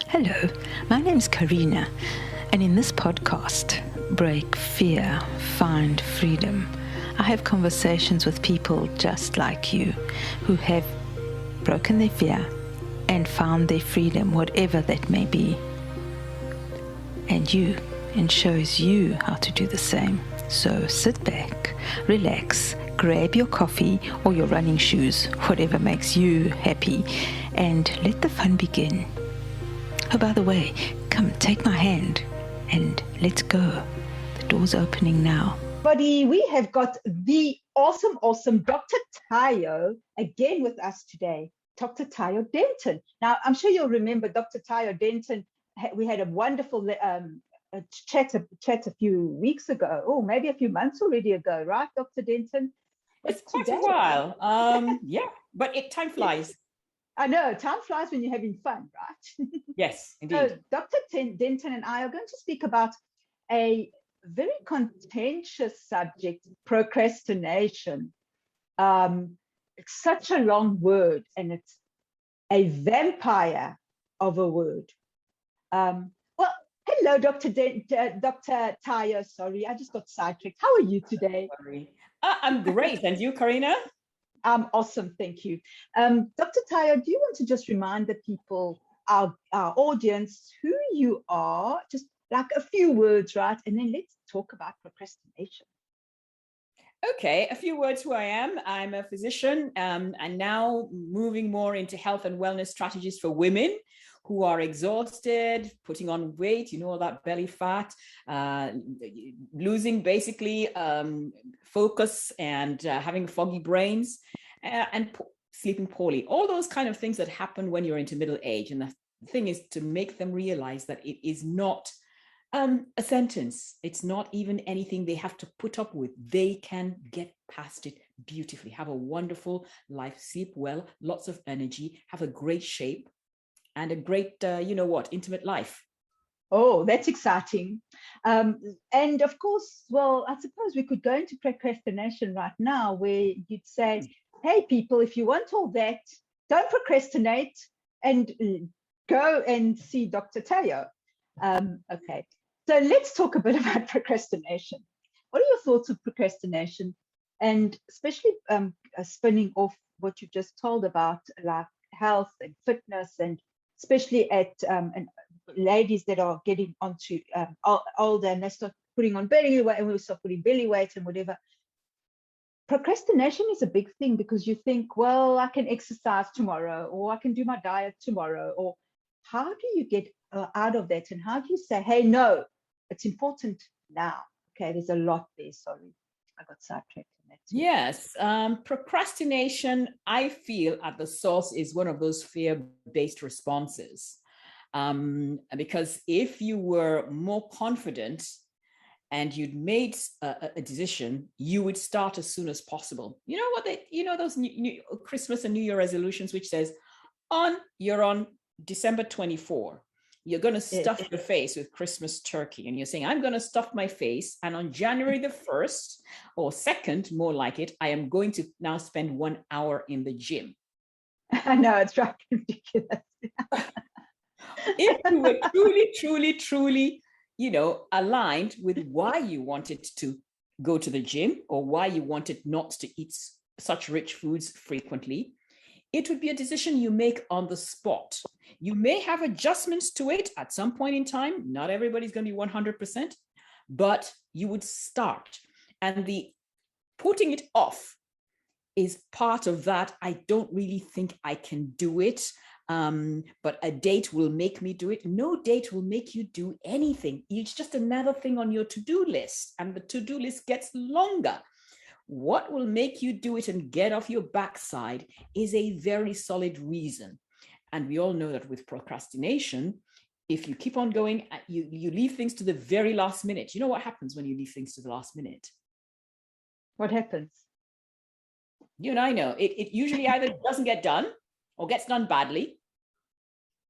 Hello, my name is Carina, and in this podcast, Break Fear, Find Freedom, I have conversations with people just like you who have broken their fear and found their freedom, whatever that may be. And shows you how to do the same. So sit back, relax, grab your coffee or your running shoes, whatever makes you happy, and let the fun begin. Oh, by the way, come take my hand and let's go. The door's opening now. Buddy, we have got the awesome Dr. Tayo again with us today. Dr. Tayo Denton. Now, I'm sure you'll remember Dr. Tayo Denton. We had a wonderful chat a few weeks ago, or maybe a few months already ago, right, Dr. Denton? It's quite a while. Yeah, but time flies. I know, time flies when you're having fun, right? Yes, indeed. So Dr. Denton and I are going to speak about a very contentious subject, procrastination. It's such a long word, and it's a vampire of a word. Well, hello, Dr. Tayo. Sorry, I just got sidetracked. How are you today? I'm great. And you, Carina? I'm awesome, thank you. Dr. Tayo, do you want to just remind the people, our audience, who you are? Just like a few words, right? And then let's talk about procrastination. Okay, a few words who I am. I'm a physician and now moving more into health and wellness strategies for women who are exhausted, putting on weight, all that belly fat, losing basically focus and having foggy brains and sleeping poorly. All those kind of things that happen when you're into middle age. And the thing is to make them realize that it is not a sentence. It's not even anything they have to put up with. They can get past it beautifully, have a wonderful life, sleep well, lots of energy, have a great shape, and a great, intimate life. Oh, that's exciting. And of course, well, I suppose we could go into procrastination right now, where you'd say, hey, people, if you want all that, don't procrastinate and go and see Dr. Tayo. Okay, so let's talk a bit about procrastination. What are your thoughts of procrastination? And especially spinning off what you just told about, like health and fitness, and especially at and ladies that are getting onto older and they start putting on belly weight, and we start putting belly weight and whatever. Procrastination is a big thing because you think, well, I can exercise tomorrow, or I can do my diet tomorrow, or how do you get out of that? And how do you say, hey, no, it's important now? Okay, there's a lot there. Sorry, I got sidetracked. Yes, procrastination, I feel at the source is one of those fear-based responses. Because if you were more confident and you'd made a decision, you would start as soon as possible. You know what those new Christmas and New Year resolutions, which says you're on December 24. You're going to stuff your face with Christmas turkey. And you're saying, I'm going to stuff my face. And on January the 1st or 2nd, more like it, I am going to now spend 1 hour in the gym. I know, it's right, ridiculous. If you were truly, aligned with why you wanted to go to the gym or why you wanted not to eat such rich foods frequently, it would be a decision you make on the spot. You may have adjustments to it at some point in time. Not everybody's going to be 100%, but you would start. And the putting it off is part of that. I don't really think I can do it, but a date will make me do it. No date will make you do anything. It's just another thing on your to-do list, and the to-do list gets longer. What will make you do it and get off your backside is a very solid reason. And we all know that with procrastination, if you keep on going, you leave things to the very last minute. You know what happens when you leave things to the last minute? What happens? You and I know. It usually either doesn't get done or gets done badly.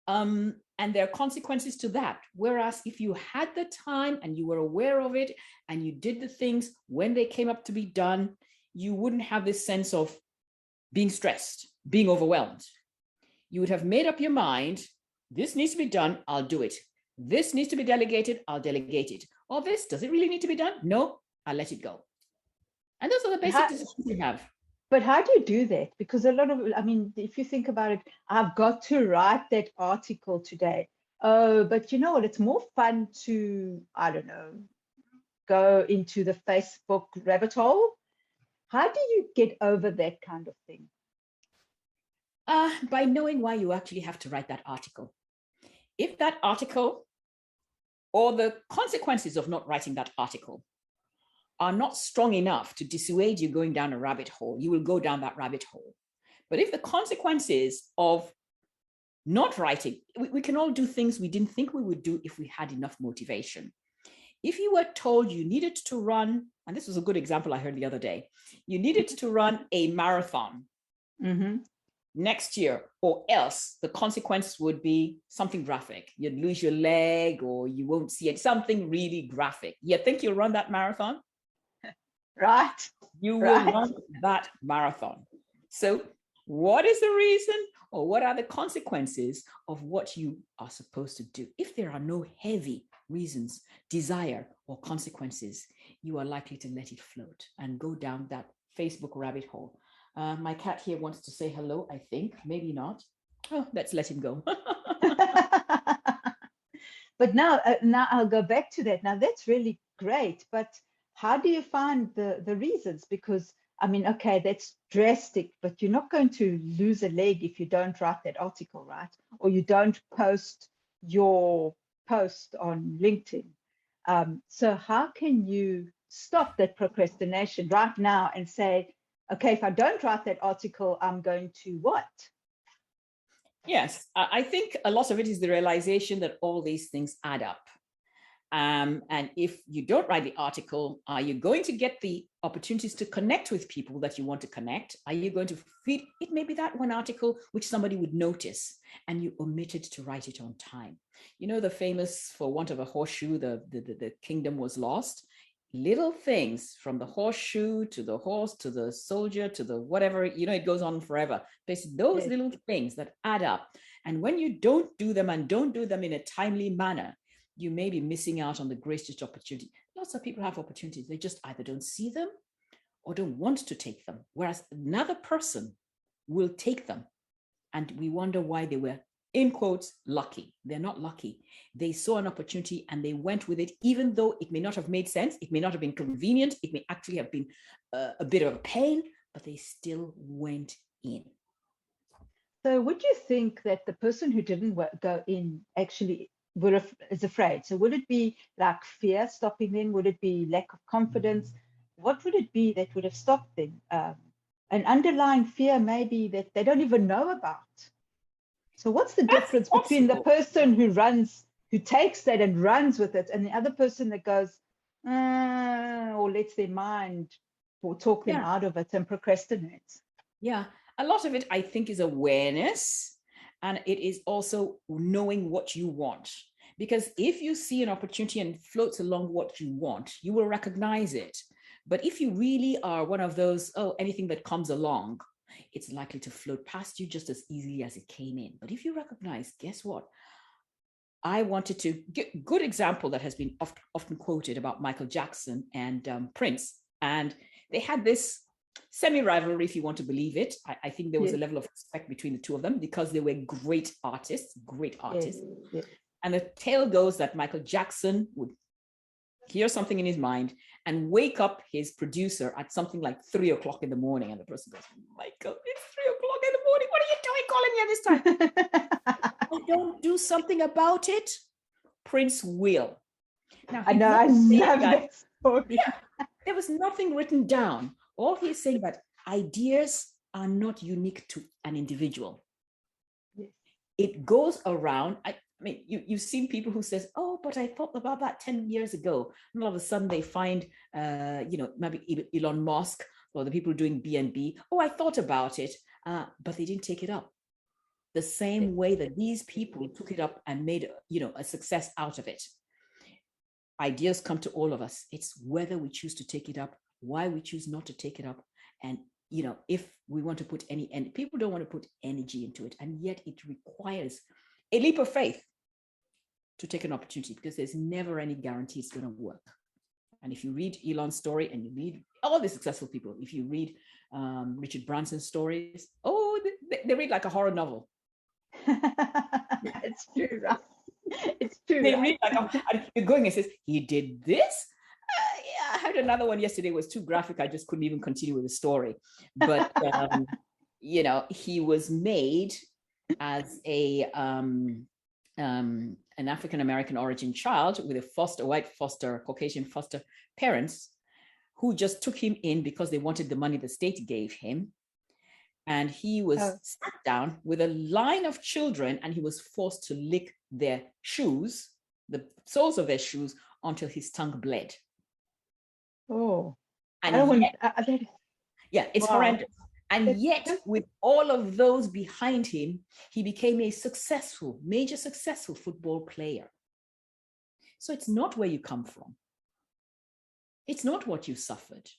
And there are consequences to that. Whereas if you had the time and you were aware of it and you did the things when they came up to be done, you wouldn't have this sense of being stressed, being overwhelmed. You would have made up your mind This needs to be done, I'll do it. This needs to be delegated, I'll delegate it. Or this, does it really need to be done? No, I'll let it go. And those are the basic decisions we have. But how do you do that? Because a lot of, I mean, if you think about it, I've got to write that article today. Oh, but you know what? It's more fun to, I don't know, go into the Facebook rabbit hole. How do you get over that kind of thing? By knowing why you actually have to write that article. If that article or the consequences of not writing that article are not strong enough to dissuade you going down a rabbit hole, you will go down that rabbit hole. But if the consequences of not writing, we can all do things we didn't think we would do if we had enough motivation. If you were told you needed to run, and this was a good example I heard the other day, you needed to run a marathon next year, or else the consequence would be something graphic. You'd lose your leg, or you won't see it, something really graphic. You think you'll run that marathon? Right. You will run that marathon. So what is the reason, or what are the consequences of what you are supposed to do? If there are no heavy reasons, desire, or consequences, you are likely to let it float and go down that Facebook rabbit hole. My cat here wants to say hello, I think. Maybe not. Oh, let's let him go. But now I'll go back to that. Now, that's really great. But how do you find the reasons? Because, I mean, okay, that's drastic, but you're not going to lose a leg if you don't write that article, right? Or you don't post your post on LinkedIn. So how can you stop that procrastination right now and say, okay, if I don't write that article, I'm going to what? Yes, I think a lot of it is the realization that all these things add up. And if you don't write the article, are you going to get the opportunities to connect with people that you want to connect? Are you going to feed? It may be that one article which somebody would notice and you omitted to write it on time. You know, the famous, for want of a horseshoe, the kingdom was lost. Little things, from the horseshoe to the horse to the soldier to the whatever, you know, it goes on forever. There's those little things that add up. And when you don't do them and don't do them in a timely manner, you may be missing out on the greatest opportunity. Lots of people have opportunities. They just either don't see them or don't want to take them. Whereas another person will take them. And we wonder why they were, in quotes, lucky. They're not lucky. They saw an opportunity and they went with it, even though it may not have made sense. It may not have been convenient. It may actually have been a bit of a pain, but they still went in. So would you think that the person who didn't go in actually is afraid? So would it be like fear stopping them? Would it be lack of confidence? What would it be that would have stopped them? An underlying fear maybe that they don't even know about. So what's the difference between the person who takes that and runs with it, and the other person that goes, or lets their mind or talk them out of it and procrastinates? Yeah, a lot of it, I think, is awareness. And it is also knowing what you want. Because if you see an opportunity and floats along what you want, you will recognize it. But if you really are one of those, anything that comes along, it's likely to float past you just as easily as it came in. But if you recognize, guess what? I wanted to get good example that has been often quoted about Michael Jackson and Prince. And they had this semi-rivalry, if you want to believe it. I think there was a level of respect between the two of them because they were great artists. Yes. And the tale goes that Michael Jackson would hear something in his mind and wake up his producer at something like 3 o'clock in the morning. And the person goes, Michael, it's 3 o'clock in the morning. What are you doing calling me at this time? I don't do something about it. Prince will. Now, I know, I love that story. Yeah, there was nothing written down. All he's saying that ideas are not unique to an individual. Yes. It goes around. I mean, you've seen people who says, but I thought about that 10 years ago. And all of a sudden they find, maybe Elon Musk or the people doing B&B. I thought about it, but they didn't take it up. The same way that these people took it up and made, a success out of it. Ideas come to all of us. It's whether we choose to take it up, why we choose not to take it up. And, if we want to put people don't want to put energy into it. And yet it requires a leap of faith to take an opportunity, because there's never any guarantee it's going to work. And if you read Elon's story and you read all the successful people, if you read Richard Branson's stories, they read like a horror novel. It's true, right? It's true. They right? read like you're going and says, he did this. Yeah, I heard another one yesterday, was too graphic. I just couldn't even continue with the story. But you know, he was made as an African-American origin child with a white foster, Caucasian foster parents, who just took him in because they wanted the money the state gave him. And he was sat down with a line of children, and he was forced to lick their shoes, the soles of their shoes, until his tongue bled. Oh, and I don't yet, want. yeah, it's Wow. horrendous. And yet, with all of those behind him, he became a major successful football player. So it's not where you come from. It's not what you suffered.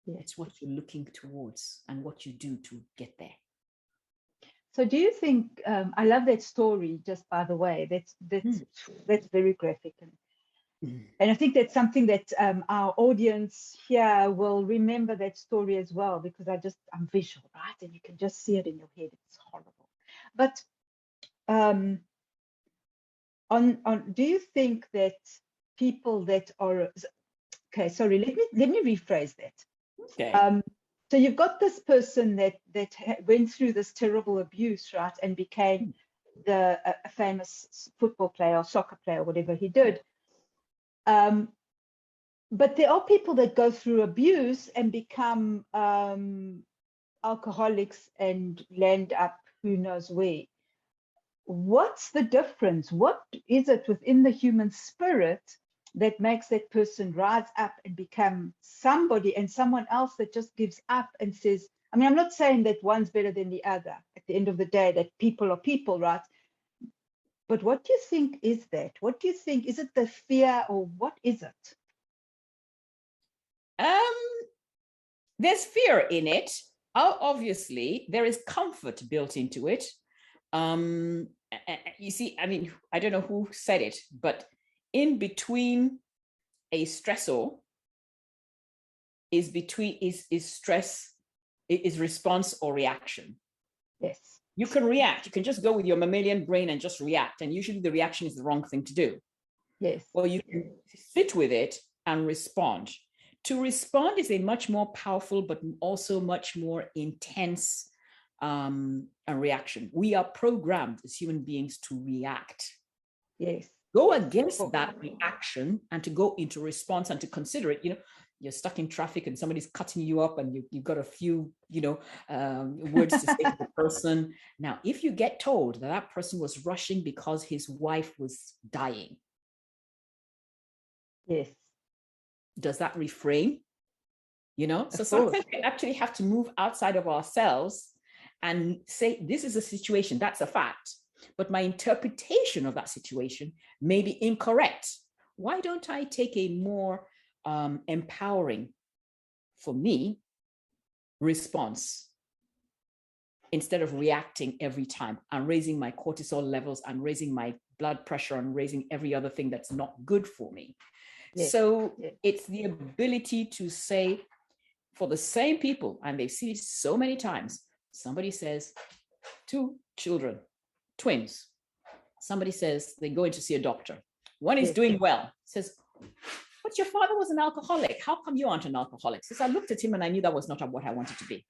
Yes. It's what you're looking towards and what you do to get there. So do you think, I love that story, just by the way, that's very graphic. And I think that's something that our audience here will remember, that story as well, because I'm visual, right? And you can just see it in your head. It's horrible. But do you think that people that are, okay, sorry, let me rephrase that. Okay. So you've got this person that went through this terrible abuse, right, and became a famous football player or soccer player, whatever he did. But there are people that go through abuse and become alcoholics and land up who knows where. What's the difference? What is it within the human spirit that makes that person rise up and become somebody, and someone else that just gives up and says, I mean, I'm not saying that one's better than the other. At the end of the day, that people are people, right? But what do you think is that? What do you think? Is it the fear, or what is it? There's fear in it. Obviously, there is comfort built into it. You see, I mean, I don't know who said it, but in between a stressor is stress, is response or reaction. Yes. You can react. You can just go with your mammalian brain and just react. And usually the reaction is the wrong thing to do. Yes. Well, you can sit with it and respond. To respond is a much more powerful, but also much more intense a reaction. We are programmed as human beings to react. Yes. Go against that reaction and to go into response and to consider it. You know, you're stuck in traffic and somebody's cutting you up, and you've got a few, words to say to the person. Now, if you get told that that person was rushing because his wife was dying, yes, does that reframe? So sometimes we actually have to move outside of ourselves and say, this is a situation, that's a fact, but my interpretation of that situation may be incorrect. Why don't I take a more empowering, for me, response instead of reacting every time and raising my cortisol levels and raising my blood pressure and raising every other thing that's not good for me? Yes. So it's the ability to say, for the same people, and they've seen it so many times, somebody says, 2 children, twins, somebody says they go in to see a doctor. One is doing well, says, but your father was an alcoholic. How come you aren't an alcoholic? Says, I looked at him and I knew that was not what I wanted to be.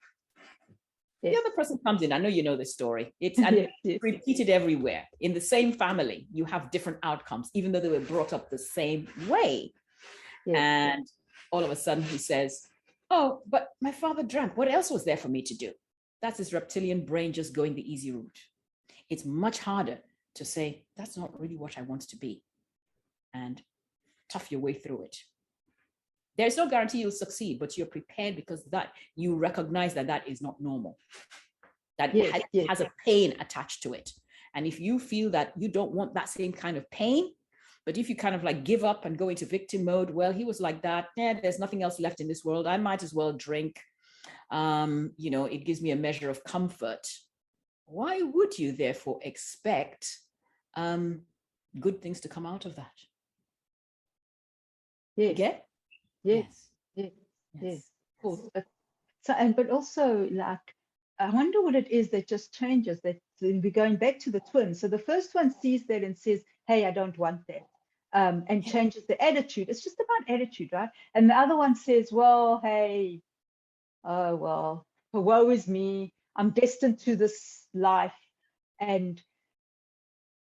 Yes. The other person comes in. I know you know this story. It's repeated everywhere. In the same family, you have different outcomes, even though they were brought up the same way. Yes. And all of a sudden he says, oh, but my father drank. What else was there for me to do? That's his reptilian brain just going the easy route. It's much harder to say, that's not really what I want to be. And tough your way through it. There's no guarantee you'll succeed, but you're prepared because that you recognize that is not normal. That has a pain attached to it. And if you feel that you don't want that same kind of pain, but if you kind of like give up and go into victim mode, well, he was like that. There's nothing else left in this world. I might as well drink. It gives me a measure of comfort. why would you therefore expect good things to come out of that? Yes. Again? Yes. Yes. Yes. Of course. But also, like, I wonder what it is that just changes. That we're going back to the twins. So the first one sees that and says, "Hey, I don't want that," and changes the attitude. It's just about attitude, right? And the other one says, "Well, hey, oh well, woe is me. I'm destined to this life." And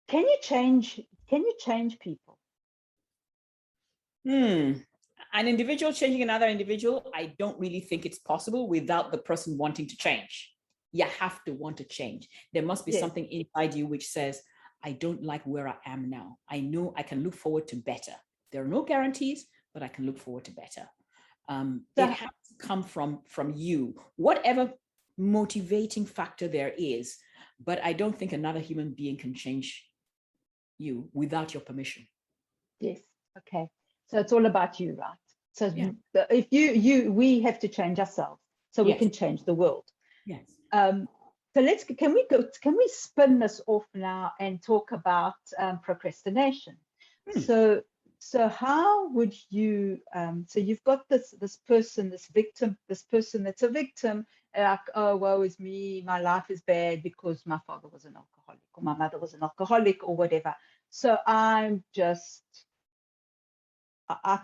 can you change? Can you change people? An individual changing another individual, I don't really think it's possible without the person wanting to change. You have to want to change. There must be something inside you which says, I don't like where I am now. I know I can look forward to better. There are no guarantees, but I can look forward to better. It has to come from you, whatever motivating factor there is. But I don't think another human being can change you without your permission. Yes. Okay. So it's all about you, right? So if we have to change ourselves so we can change the world. Yes. So can we spin this off now and talk about procrastination? So how would you, so you've got this person, this person that's a victim, like, oh, woe is me, my life is bad because my father was an alcoholic or my mother was an alcoholic or whatever. So I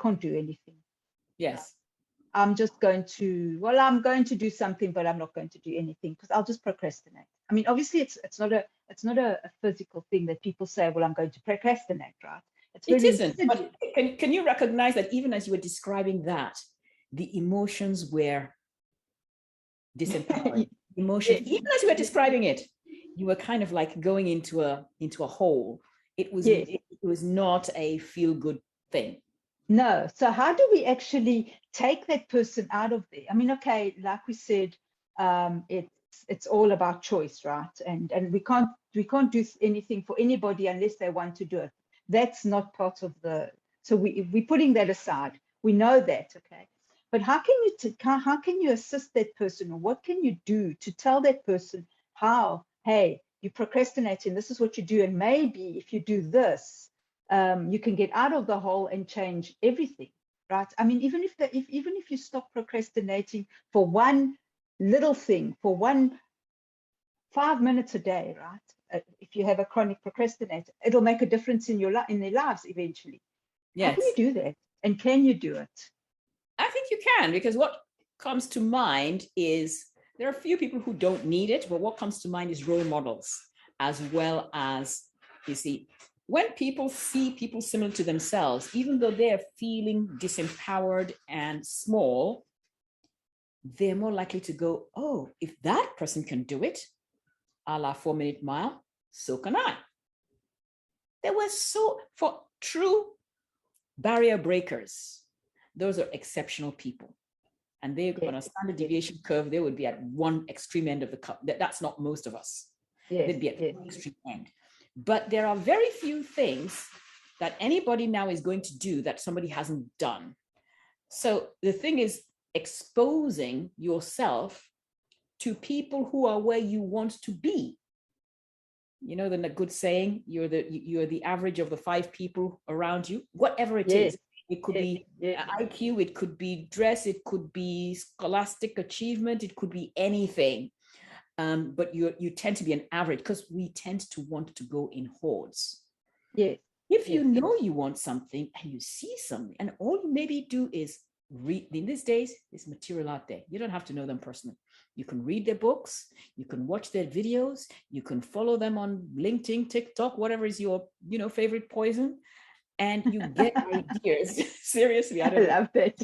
can't do anything. Yes. I'm going to do something, but I'm not going to do anything because I'll just procrastinate. I mean, obviously it's not a physical thing that people say, well, I'm going to procrastinate, right? It isn't. But can you recognize that even as you were describing that, the emotions were disempowering? Emotions, even as you were describing it, you were kind of like going into a hole. It was not a feel-good thing. No. So how do we actually take that person out of there? I mean, okay, like we said, it's all about choice, right? And we can't do anything for anybody unless they want to do it. That's not part of the. So we're putting that aside. We know that, okay. But how can you assist that person, or what can you do to tell that person how? Hey, you're procrastinating. This is what you do, and maybe if you do this, you can get out of the hole and change everything, right? I mean, even if you stop procrastinating for one little thing, for 5 minutes a day, right? If you have a chronic procrastinator, it'll make a difference in their lives eventually. Yes. How can you do that? And can you do it? I think you can, because what comes to mind is there are a few people who don't need it, but what comes to mind is role models, as well as, you see, when people see people similar to themselves, even though they're feeling disempowered and small, they're more likely to go, oh, if that person can do it, a la 4 Minute Mile, so can I. For true barrier breakers, those are exceptional people. And they, on a standard deviation curve, they would be at one extreme end of the cup. That's not most of us. They'd be at the extreme end. But there are very few things that anybody now is going to do that somebody hasn't done. So the thing is exposing yourself to people who are where you want to be. You know, the good saying, you're the average of the 5 people around you, whatever it is. It could be IQ, it could be dress, it could be scholastic achievement, it could be anything. But you tend to be an average because we tend to want to go in hordes. If you know you want something and you see something, and all you maybe do is read. In these days, there's material out there. You don't have to know them personally. You can read their books, you can watch their videos, you can follow them on LinkedIn, TikTok, whatever is your favorite poison, and you get ideas. Seriously, I love it.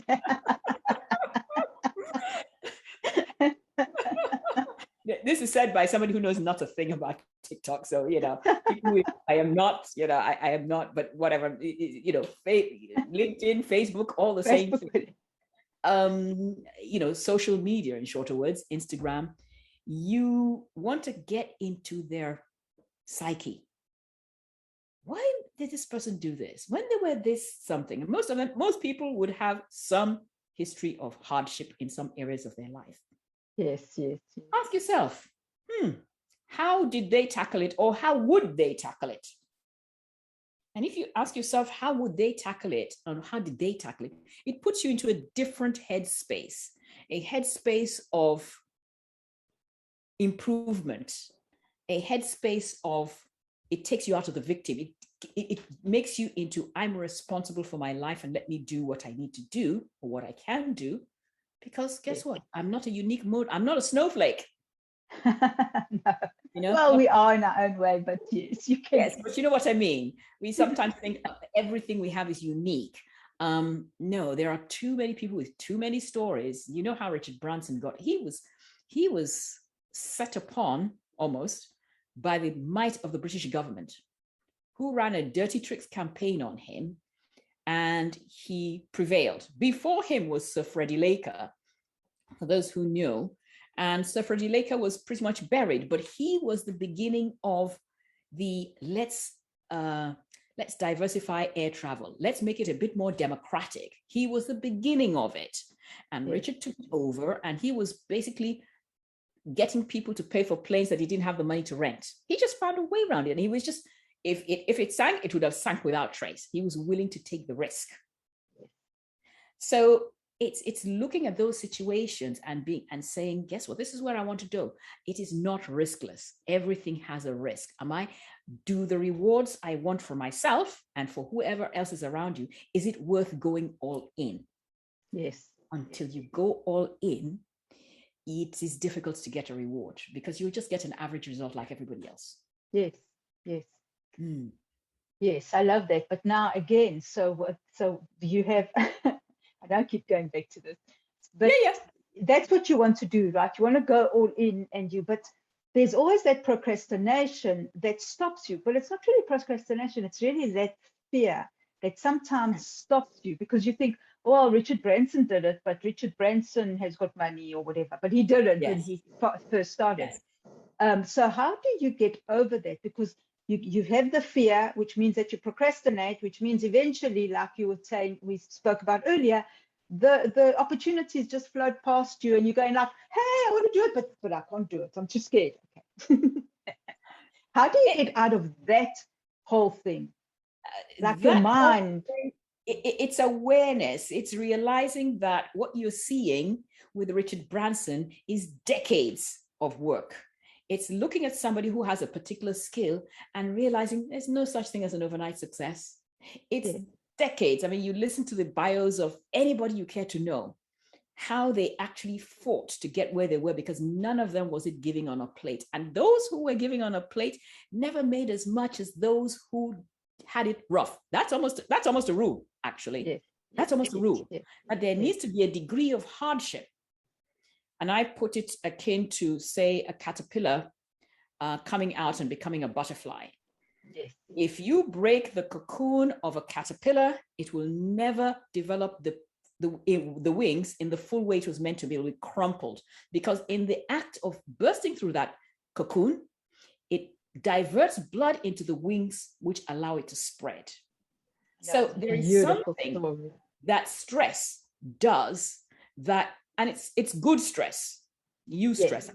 This is said by somebody who knows not a thing about TikTok. So, I am not, I am not, but whatever, LinkedIn, Facebook, all the same thing. Social media, in shorter words, Instagram, you want to get into their psyche. Why did this person do this? When they were this something? And most people would have some history of hardship in some areas of their life. Yes. Ask yourself, how did they tackle it, or how would they tackle it? And if you ask yourself, how would they tackle it, or how did they tackle it, it puts you into a different headspace, a headspace of improvement, a headspace of, it takes you out of the victim. It makes you into, I'm responsible for my life and let me do what I need to do or what I can do. Because guess what? I'm not a unique mode. I'm not a snowflake. No. You know? Well, we are in our own way, but yes, you can. Yes, but you know what I mean? We sometimes think everything we have is unique. No, there are too many people with too many stories. You know how Richard Branson got, he was set upon almost by the might of the British government, who ran a dirty tricks campaign on him, and he prevailed. Before him was Sir Freddie Laker, for those who know, and Sir Freddie Laker was pretty much buried, but he was the beginning of the let's diversify air travel. Let's make it a bit more democratic. He was the beginning of it. And Richard took it over, and he was basically getting people to pay for planes that he didn't have the money to rent. He just found a way around it. And he was just, if it sank, it would have sunk without trace. He was willing to take the risk. So it's looking at those situations and saying, guess what, this is where I want to go. It is not riskless. Everything has a risk. Do the rewards I want for myself and for whoever else is around you, is it worth going all in? Yes. Until you go all in, it is difficult to get a reward, because you'll just get an average result like everybody else. Yes. Yes, I love that. But now again, so you have, I don't keep going back to this, but that's what you want to do, right? You want to go all in, but there's always that procrastination that stops you. But it's not really procrastination, it's really that fear that sometimes stops you, because you think, well, Richard Branson did it, but Richard Branson has got money or whatever, but he didn't when he first started. So how do you get over that? Because you have the fear, which means that you procrastinate, which means eventually, like you were saying, we spoke about earlier, the opportunities just float past you, and you're going like, hey, I want to do it, but I can't do it. I'm too scared. Okay. How do you get out of that whole thing? Like your mind. It's awareness. It's realizing that what you're seeing with Richard Branson is decades of work. It's looking at somebody who has a particular skill and realizing there's no such thing as an overnight success. It's decades. I mean, you listen to the bios of anybody you care to know, how they actually fought to get where they were, because none of them was it giving on a plate. And those who were giving on a plate never made as much as those who had it rough. That's almost a rule, actually. That's almost a rule. That there needs to be a degree of hardship. And I put it akin to, say, a caterpillar coming out and becoming a butterfly. If you break the cocoon of a caterpillar, it will never develop the wings in the full way it was meant to be. It will be crumpled, because in the act of bursting through that cocoon, it diverts blood into the wings, which allow it to spread. So there is something that stress does that, and it's good stress. Stress.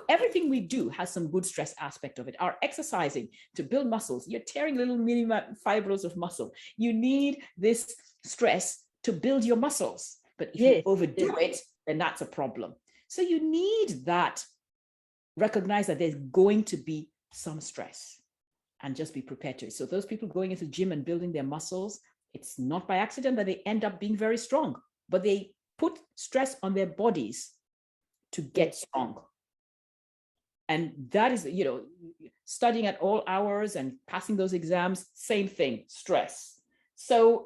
Everything we do has some good stress aspect of it. Our exercising to build muscles, you're tearing little mini fibrils of muscle. You need this stress to build your muscles. But if you overdo it, then that's a problem. So you need that. Recognize that there's going to be some stress and just be prepared to it. So those people going into the gym and building their muscles, it's not by accident that they end up being very strong, but they put stress on their bodies to get strong. And that is, studying at all hours and passing those exams, same thing, stress. So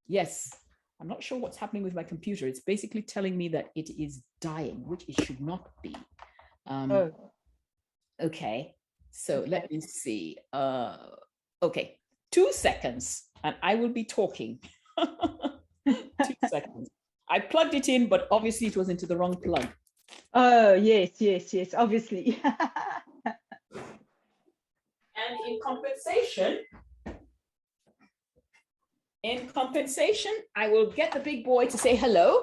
yes, I'm not sure what's happening with my computer. It's basically telling me that it is dying, which it should not be. Okay, so let me see. Okay, 2 seconds and I will be talking. 2 seconds. I plugged it in, but obviously it was into the wrong plug. Oh, yes, obviously. And in compensation, I will get the big boy to say hello.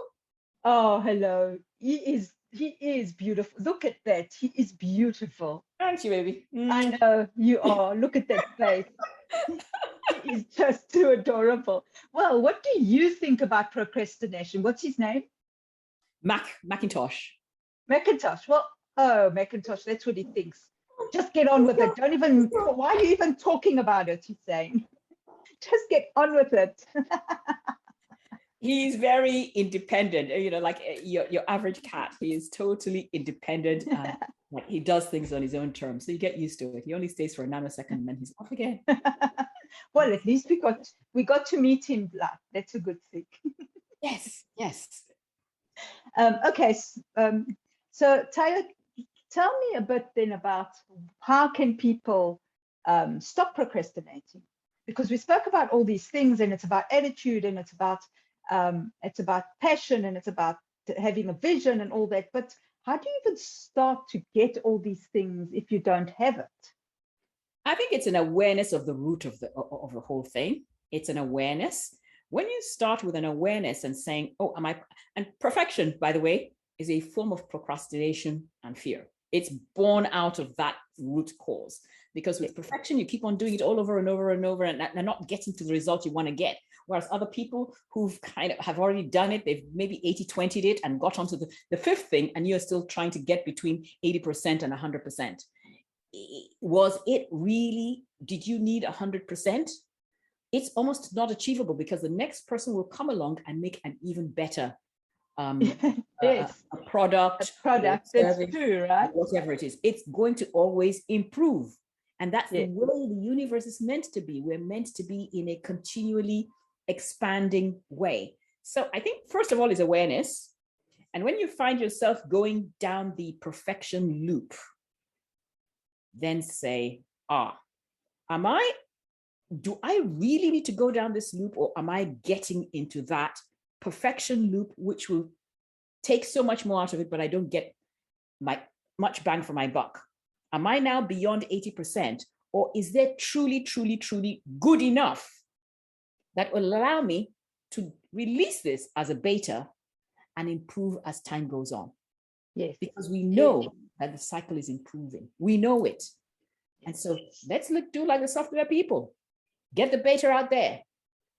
Oh, hello. He is He is beautiful. Look at that. He is beautiful. Aren't you, baby? I know you are. Look at that face. He is just too adorable. Well, what do you think about procrastination? What's his name? Macintosh. Macintosh. Well, oh, Macintosh, that's what he thinks. Just get on with it. Don't even, why are you even talking about it? He's saying. Just get on with it. He's very independent, like your average cat. He is totally independent. And like he does things on his own terms. So you get used to it. He only stays for a nanosecond and then he's off again. Well, at least we got to meet him live. That's a good thing. Yes. Okay. So Tayo, tell me a bit then about how can people stop procrastinating? Because we spoke about all these things, and it's about attitude, and it's about passion, and it's about having a vision and all that. But how do you even start to get all these things if you don't have it? I think it's an awareness of the root of the whole thing. It's an awareness. When you start with an awareness and saying, oh, and perfection, by the way, is a form of procrastination and fear. It's born out of that root cause. Because with perfection, you keep on doing it all over and over and over and not getting to the result you want to get. Whereas other people who've kind of have already done it, they've maybe 80-20'd it and got onto the fifth thing, and you're still trying to get between 80% and 100%. Was it really, did you need 100%? It's almost not achievable because the next person will come along and make an even better yes. a product. That's true, right? Whatever it is, it's going to always improve. And that's yes. the way the universe is meant to be. We're meant to be in a continually expanding way. So I think, first of all, is awareness. And when you find yourself going down the perfection loop, then say, do I really need to go down this loop, or am I getting into that perfection loop, which will take so much more out of it, but I don't get much bang for my buck? Am I now beyond 80%, or is there truly, truly, truly good enough that will allow me to release this as a beta and improve as time goes on? Yes. Because we know that the cycle is improving. We know it. And so let's do like the software people. Get the beta out there,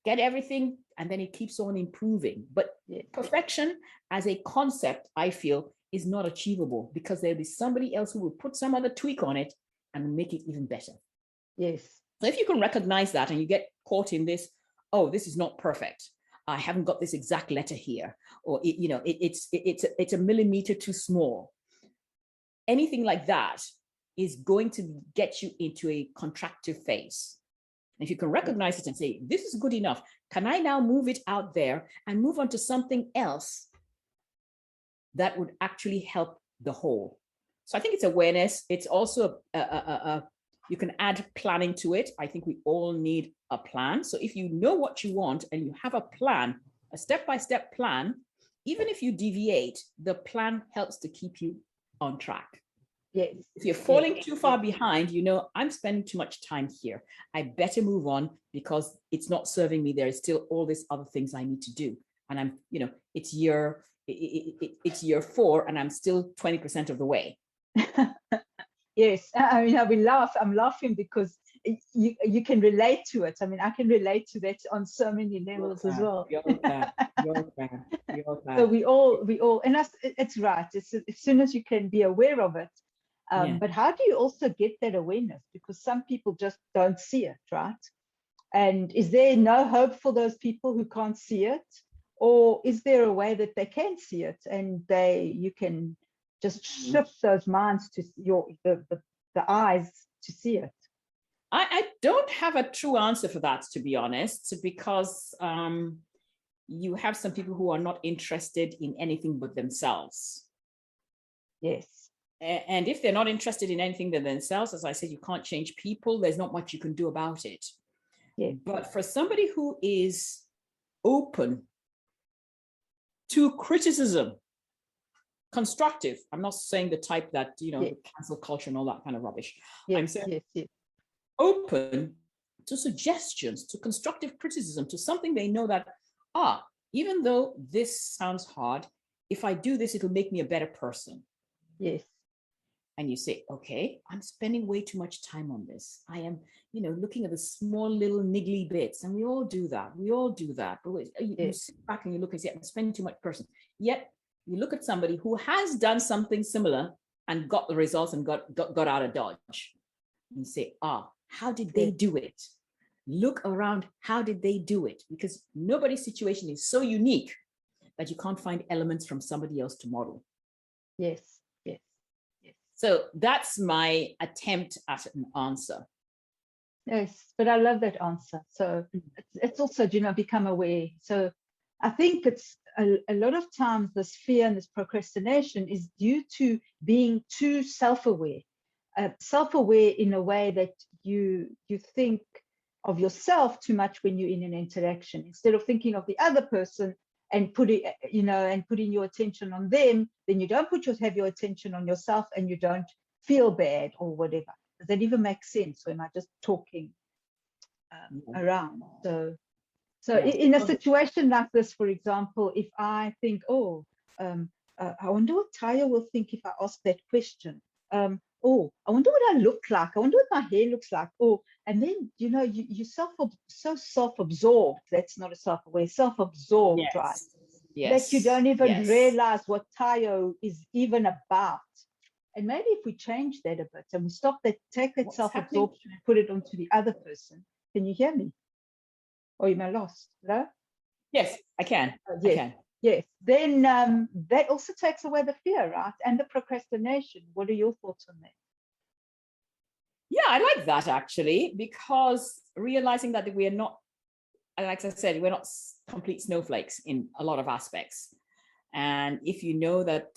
get everything, and then it keeps on improving. But perfection as a concept, I feel, is not achievable because there'll be somebody else who will put some other tweak on it and make it even better. Yes. So if you can recognize that and you get caught in this, oh, this is not perfect. I haven't got this exact letter here, or it's a millimeter too small. Anything like that is going to get you into a contractive phase. If you can recognize it and say, this is good enough, can I now move it out there and move on to something else that would actually help the whole? So I think it's awareness. It's also, you can add planning to it. I think we all need a plan. So if you know what you want and you have a plan, a step-by-step plan, even if you deviate, the plan helps to keep you on track. Yes. If you're falling too far behind, I'm spending too much time here. I better move on because it's not serving me. There is still all these other things I need to do. And I'm, it's year 4 and I'm still 20% of the way. Yes. I mean, we laugh. I'm laughing because you can relate to it. I mean, I can relate to that on so many levels as well. You're fan. So we all, and it's right. It's as soon as you can be aware of it. But how do you also get that awareness? Because some people just don't see it, right? And is there no hope for those people who can't see it? Or is there a way that they can see it and you can just shift those minds to the eyes to see it? I don't have a true answer for that, to be honest, because you have some people who are not interested in anything but themselves. Yes. And if they're not interested in anything than themselves, as I said, you can't change people. There's not much you can do about it. Yeah. But for somebody who is open to criticism, constructive, I'm not saying the type that, the cancel culture and all that kind of rubbish. Yes, I'm saying yes. Open to suggestions, to constructive criticism, to something they know that, even though this sounds hard, if I do this, it'll make me a better person. Yes. And you say, okay, I'm spending way too much time on this. I am, looking at the small little niggly bits. And we all do that. But you sit back and you look and say, I'm spending too much person. Yet you look at somebody who has done something similar and got the results and got out of Dodge. And you say, how did they do it? Look around, how did they do it? Because nobody's situation is so unique that you can't find elements from somebody else to model. Yes. So that's my attempt at an answer. Yes, but I love that answer. So it's also, become aware. So I think it's a lot of times this fear and this procrastination is due to being too self-aware. Self-aware in a way that you think of yourself too much when you're in an interaction, instead of thinking of the other person and putting your attention on them. Then you don't have your attention on yourself, and you don't feel bad or whatever. Does that even make sense, or am I just talking around? So in a situation like this, for example, if I think, I wonder what Tayo will think if I ask that question. I wonder what I look like. I wonder what my hair looks like. And then, you so self-absorbed. That's not a self-aware, self-absorbed, right? That you don't even realize what Tayo is even about. And maybe if we change that a bit and we take that self-absorption and put it onto the other person. Can you hear me? Or am I lost? Hello? Yes, I can. Yes. I can. Yes. Then that also takes away the fear, right? And the procrastination. What are your thoughts on that? Yeah, I like that actually, because realizing that we are not, like I said, we're not complete snowflakes in a lot of aspects. And if you know that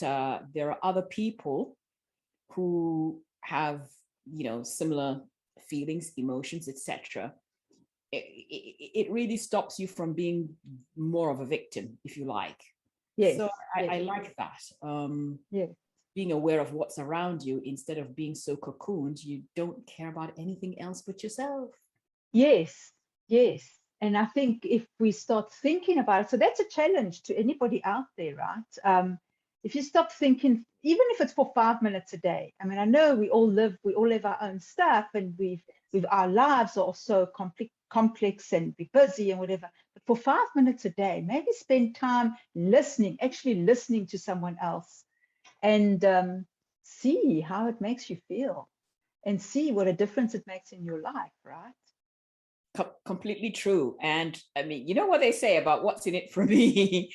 there are other people who have, similar feelings, emotions, etc., it really stops you from being more of a victim, if you like. Yes. So I like that. Being aware of what's around you instead of being so cocooned, you don't care about anything else but yourself. Yes. And I think if we start thinking about it, so that's a challenge to anybody out there, right? If you stop thinking, even if it's for 5 minutes a day. I mean, I know we all have our own stuff, and our lives are so complex and be busy and whatever. But for 5 minutes a day, maybe spend time actually listening to someone else, and see how it makes you feel, and see what a difference it makes in your life, right? Completely true. And I mean, you know what they say about what's in it for me?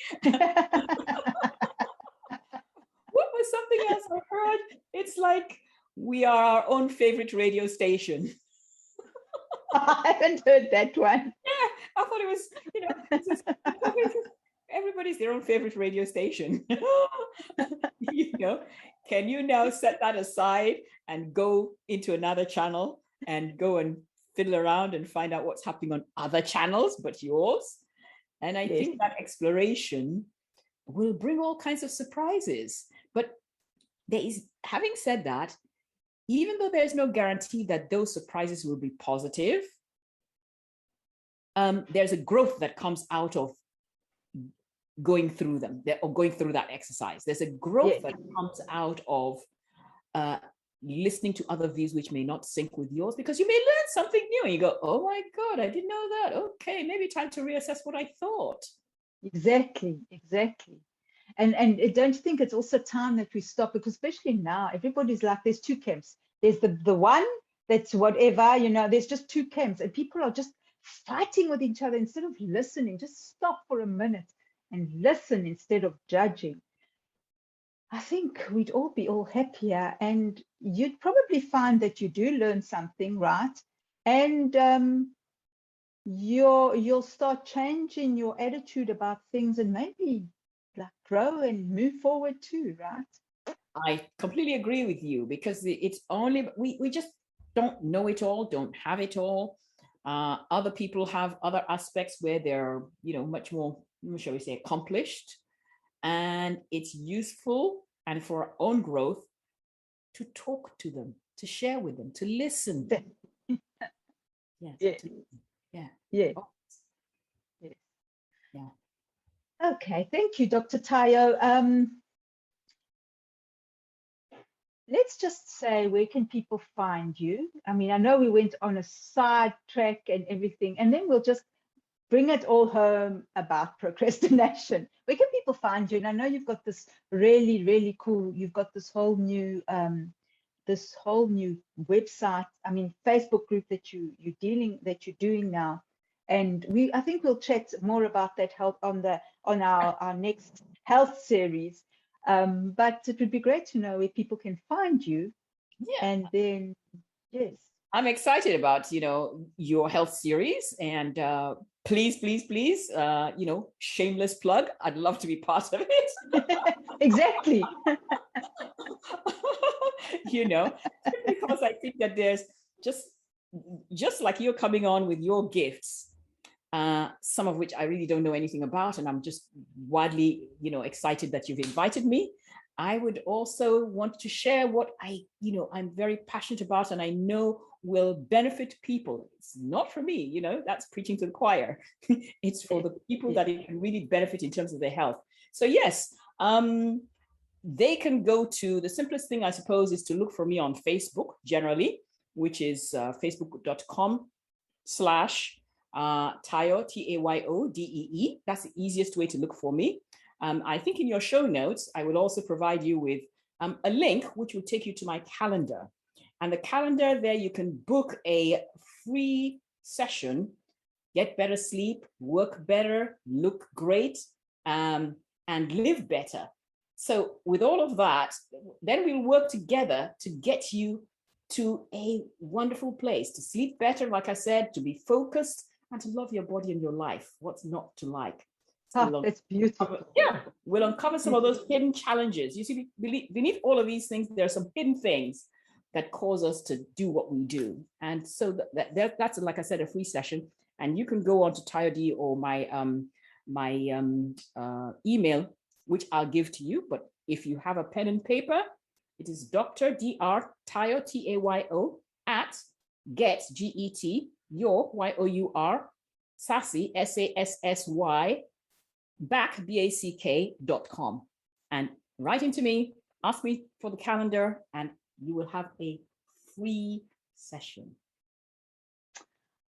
What was something else I heard? It's like we are our own favorite radio station. I haven't heard that one. Yeah, I thought it was, everybody's their own favorite radio station. Can you now set that aside and go into another channel and go and fiddle around and find out what's happening on other channels but yours? And I think that exploration will bring all kinds of surprises. But having said that, even though there's no guarantee that those surprises will be positive, there's a growth that comes out of going through them, or going through that exercise. There's a growth that comes out of listening to other views which may not sync with yours, because you may learn something new and you go, oh my God, I didn't know that. Okay, maybe time to reassess what I thought. Exactly. And don't you think it's also time that we stop? Because especially now, everybody's like, there's two camps. There's the one that's whatever, there's just two camps, and people are just fighting with each other instead of listening. Just stop for a minute and listen instead of judging. I think we'd all be happier, and you'd probably find that you do learn something, right? And you'll start changing your attitude about things, and maybe like grow and move forward too, right? I completely agree with you, because it's only we just don't know it all, don't have it all. Other people have other aspects where they're much more, shall we say, accomplished, and it's useful and for our own growth to talk to them, to share with them, to listen. Yeah. Okay, thank you, Dr. Tayo. Let's just say, where can people find you? I mean, I know we went on a side track and everything, and then we'll just bring it all home about procrastination. Where can people find you? And I know you've got this really, really cool, you've got this whole new website, I mean, Facebook group that you're doing now. And I think we'll chat more about that help on our next health series. But it would be great to know where people can find you. Yeah. And then, yes. I'm excited about, your health series, and please, shameless plug. I'd love to be part of it. Exactly. Because I think that there's just like you're coming on with your gifts, some of which I really don't know anything about, and I'm just wildly, excited that you've invited me. I would also want to share what I'm very passionate about, and I know will benefit people. It's not for me, that's preaching to the choir. It's for the people that it can really benefit in terms of their health. So yes, they can go to, the simplest thing I suppose is to look for me on Facebook generally, which is facebook.com/Tayo, TAYODEE. That's the easiest way to look for me. I think in your show notes, I will also provide you with a link which will take you to my calendar. And the calendar there, you can book a free session, get better sleep, work better, look great, and live better. So with all of that, then we'll work together to get you to a wonderful place, to sleep better, like I said, to be focused, and to love your body and your life. What's not to like? So that's beautiful. We'll uncover some of those hidden challenges. You see, beneath all of these things, there are some hidden things that cause us to do what we do. And so that's, like I said, a free session. And you can go on to Tayo or my email, which I'll give to you. But if you have a pen and paper, it is Dr. Tayo, TAYO, at get, GET, your, YOUR, sassy, SASSY, back.com. And write into me, ask me for the calendar, and you will have a free session.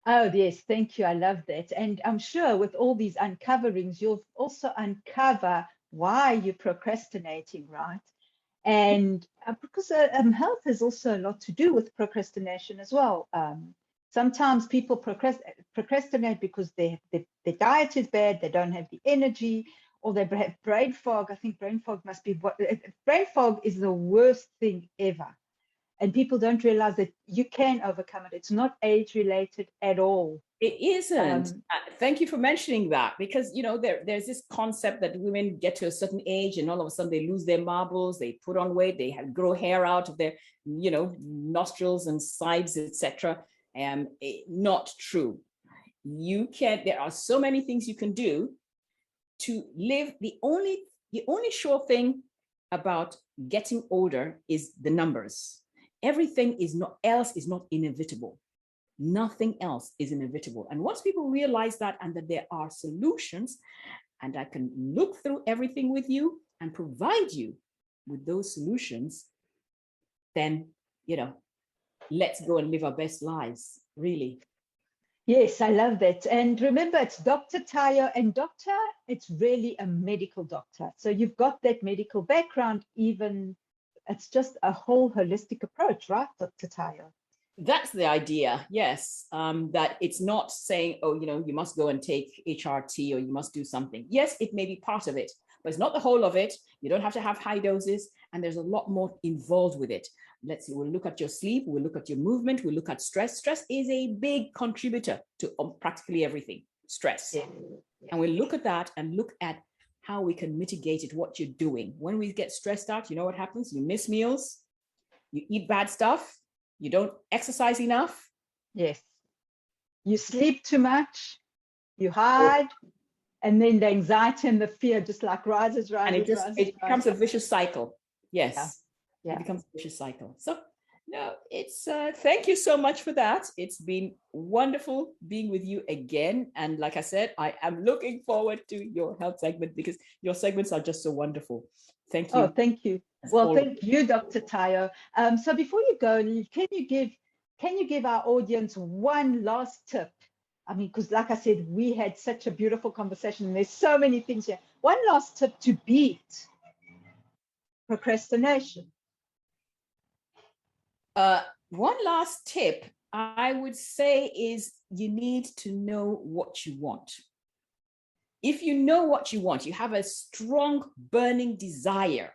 Oh, yes, thank you. I love that. And I'm sure with all these uncoverings, you'll also uncover why you're procrastinating, right? And because health has also a lot to do with procrastination as well. Sometimes people procrastinate because their diet is bad, they don't have the energy, or they have brain fog. I think brain fog brain fog is the worst thing ever. And people don't realize that you can overcome it. It's not age-related at all. It isn't. Thank you for mentioning that, because there's this concept that women get to a certain age and all of a sudden they lose their marbles, they put on weight, they grow hair out of their nostrils and sides, etc. Not true. There are so many things you can do to live. The only sure thing about getting older is the numbers. Everything else is not inevitable. Nothing else is inevitable. And once people realize that, and that there are solutions, and I can look through everything with you and provide you with those solutions, then, let's go and live our best lives, really. Yes, I love that. And remember, it's Dr. Tayo, and doctor, it's really a medical doctor. So you've got that medical background, it's just a whole holistic approach, right, Dr. Tayo? That's the idea, yes. That it's not saying, oh, you must go and take HRT or you must do something. Yes, it may be part of it, but it's not the whole of it. You don't have to have high doses, and there's a lot more involved with it. Let's see, we'll look at your sleep, we'll look at your movement, we'll look at stress. Stress is a big contributor to practically everything, stress. Yeah. And we'll look at that and look at how we can mitigate it, what you're doing. When we get stressed out, you know what happens? You miss meals, you eat bad stuff, you don't exercise enough. Yes. You sleep too much, you hide, and then the anxiety and the fear just like rises. And it becomes a vicious cycle. Yes. Yeah. It becomes a vicious cycle. So No, it's thank you so much for that. It's been wonderful being with you again. And like I said, I am looking forward to your health segment because your segments are just so wonderful. Thank you. Oh, thank you. as Well, always. thank you, Dr. Tayo. So before you go, can you give our audience one last tip? I mean, because like I said, we had such a beautiful conversation and there's so many things here. One last tip to beat procrastination. One last tip I would say is you need to know what you want. If you know what you want, you have a strong burning desire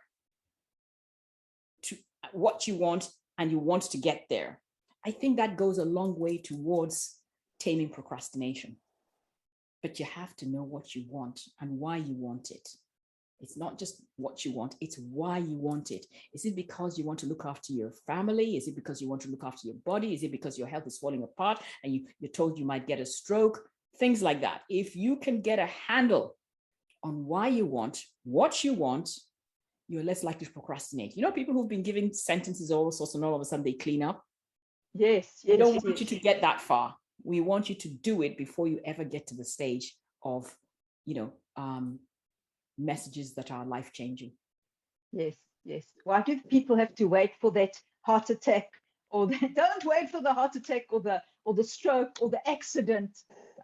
to what you want and you want to get there. I think that goes a long way towards taming procrastination. But you have to know what you want and why you want it. It's not just what you want, it's why you want it. Is it because you want to look after your family? Is it because you want to look after your body? Is it because your health is falling apart and you're told you might get a stroke? Things like that. If you can get a handle on why you want, what you want, you're less likely to procrastinate. You know, people who've been giving sentences all sorts and all of a sudden they clean up. Yes, We don't want you to get that far. We want you to do it before you ever get to the stage of, messages that are life-changing. Yes. Why do people have to wait for that heart attack? Or don't wait for the heart attack or the stroke or the accident.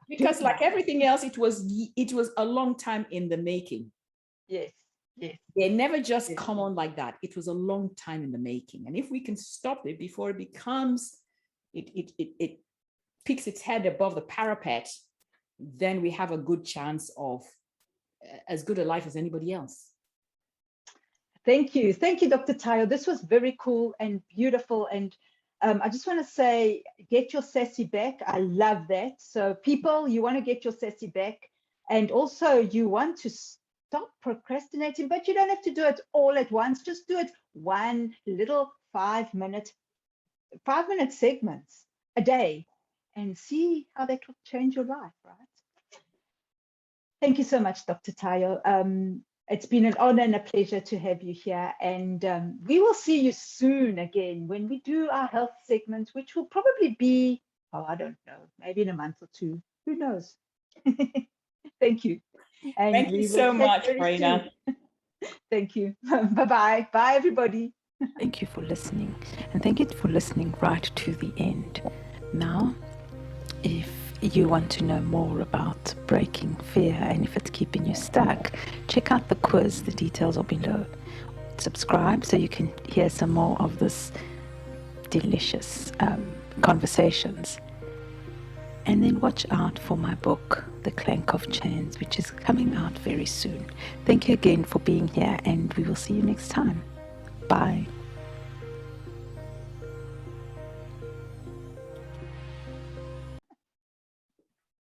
Because like everything else, it was a long time in the making. Yes. They never just come on like that. It was a long time in the making. And if we can stop it before it becomes, it peeks its head above the parapet, then we have a good chance of as good a life as anybody else. Thank you, Dr. Tayo. This was very cool and beautiful. And I just want to say, get your sassy back. I love that. So people, you want to get your sassy back. And also you want to stop procrastinating, but you don't have to do it all at once. Just do it one little 5-minute segments a day and see how that will change your life, right? Thank you so much, Dr. Tayo. It's been an honor and a pleasure to have you here. And we will see you soon again when we do our health segment, which will probably be, I don't know, maybe in a month or two. Who knows? Thank you. And thank you so much, Carina. Thank you. Bye-bye. Bye, everybody. Thank you for listening. And thank you for listening right to the end. Now, if you want to know more about breaking fear and if it's keeping you stuck, check out the quiz. The details are below. Subscribe so you can hear some more of this delicious conversations. And then watch out for my book, The Clank of Chains, which is coming out very soon. Thank you again for being here, and we will see you next time. Bye.